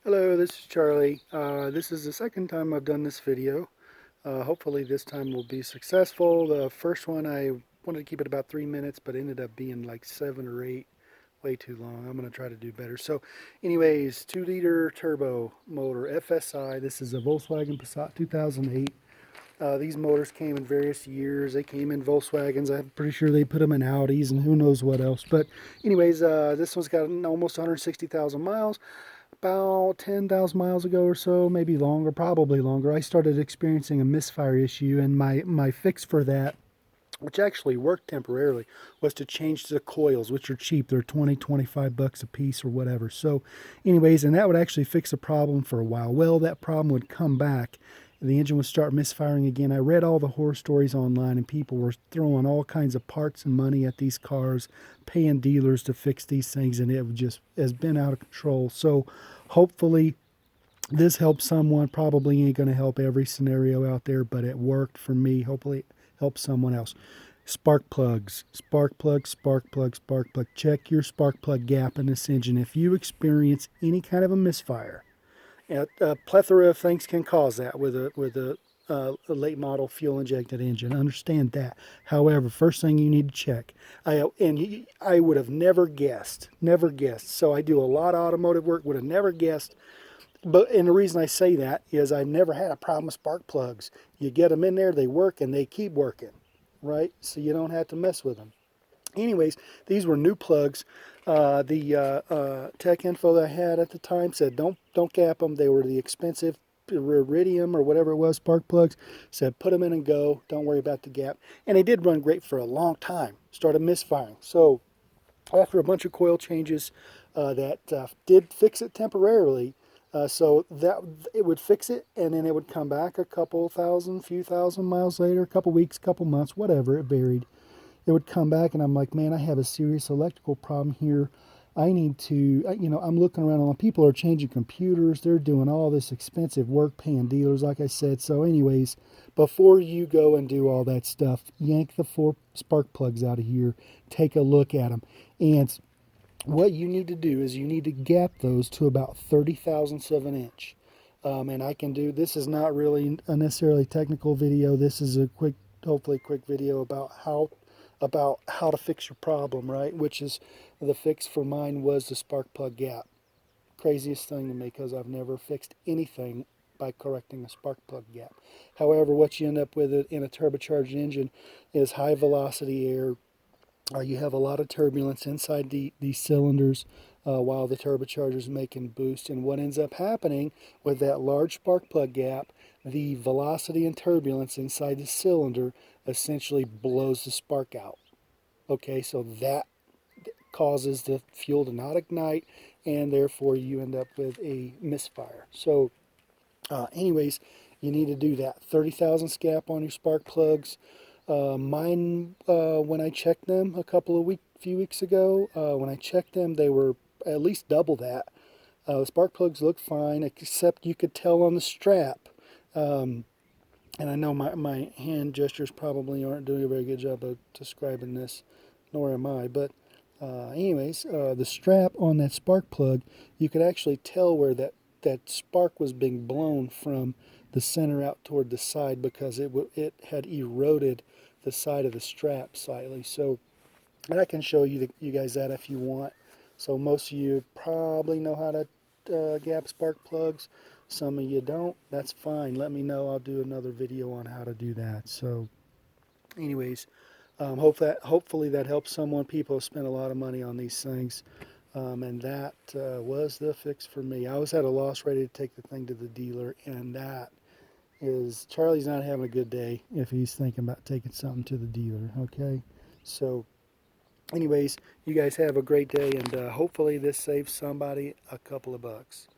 Hello, this is Charlie. This is the second time I've done this video. Hopefully this time will be successful. The first one I wanted to keep it about 3 minutes, but ended up being like 7 or 8. Way too long. I'm going to try to do better. So anyways, 2-liter turbo motor, FSI. This is a Volkswagen Passat 2008. These motors came in various years. They came in Volkswagens. I'm pretty sure they put them in Audis and who knows what else. But anyways, this one's got almost 160,000 miles. About 10,000 miles ago or so, maybe longer, probably longer, I started experiencing a misfire issue, and my fix for that, which actually worked temporarily, was to change the coils, which are cheap. They're 25 bucks a piece or whatever. So anyways, and that would actually fix the problem for a while. Well, that problem would come back. The engine would start misfiring again. I read all the horror stories online, and people were throwing all kinds of parts and money at these cars, paying dealers to fix these things, and it just has been out of control. So hopefully this helps someone. Probably ain't going to help every scenario out there, but it worked for me. Hopefully it helps someone else. Spark plugs, spark plug, spark plug, spark plug. Check your spark plug gap in this engine. If you experience any kind of a misfire, a plethora of things can cause that with a late model fuel injected engine. Understand that. However, first thing you need to check. I would have never guessed. So I do a lot of automotive work. Would have never guessed. And the reason I say that is I've never had a problem with spark plugs. You get them in there, they work, and they keep working, right? So you don't have to mess with them. Anyways, these were new plugs. The tech info that I had at the time said don't gap them. They were the expensive iridium or whatever it was, spark plugs. Said put them in and go. Don't worry about the gap. And they did run great for a long time. Started misfiring. So after a bunch of coil changes, that did fix it temporarily. So that it would fix it, and then it would come back a few thousand miles later, a couple weeks, couple months, whatever. It varied. It would come back, and I'm like, man, I have a serious electrical problem here. I need to, I'm looking around, and people are changing computers. They're doing all this expensive work, paying dealers, like I said. So anyways, before you go and do all that stuff, yank the 4 spark plugs out of here. Take a look at them. And what you need to do is you need to gap those to about 30 thousandths of an inch. And I can do, this is not really a necessarily technical video. This is a hopefully quick video about how to fix your problem, right? Which is, the fix for mine was the spark plug gap. Craziest thing to me, because I've never fixed anything by correcting a spark plug gap. However, what you end up with in a turbocharged engine is high velocity air. You have a lot of turbulence inside these cylinders while the turbocharger is making boost. And what ends up happening with that large spark plug gap, the velocity and turbulence inside the cylinder essentially blows the spark out. Okay, so that causes the fuel to not ignite, and therefore you end up with a misfire. So anyways, you need to do that. 30 thousandths gap on your spark plugs. Mine, when I checked them few weeks ago, when I checked them, they were at least double that. The spark plugs look fine, except you could tell on the strap. And I know my hand gestures probably aren't doing a very good job of describing this, nor am I. But anyways, the strap on that spark plug, you could actually tell where that spark was being blown from the center out toward the side, because it had eroded the side of the strap slightly. So, and I can show you guys that if you want. So most of you probably know how to gap spark plugs. Some of you don't. That's fine. Let me know. I'll do another video on how to do that. So anyways, hopefully that helps someone. People have spent a lot of money on these things. And that was the fix for me. I was at a loss, ready to take the thing to the dealer, and that is, Charlie's not having a good day if he's thinking about taking something to the dealer, okay? So anyways, you guys have a great day, and hopefully this saves somebody a couple of bucks.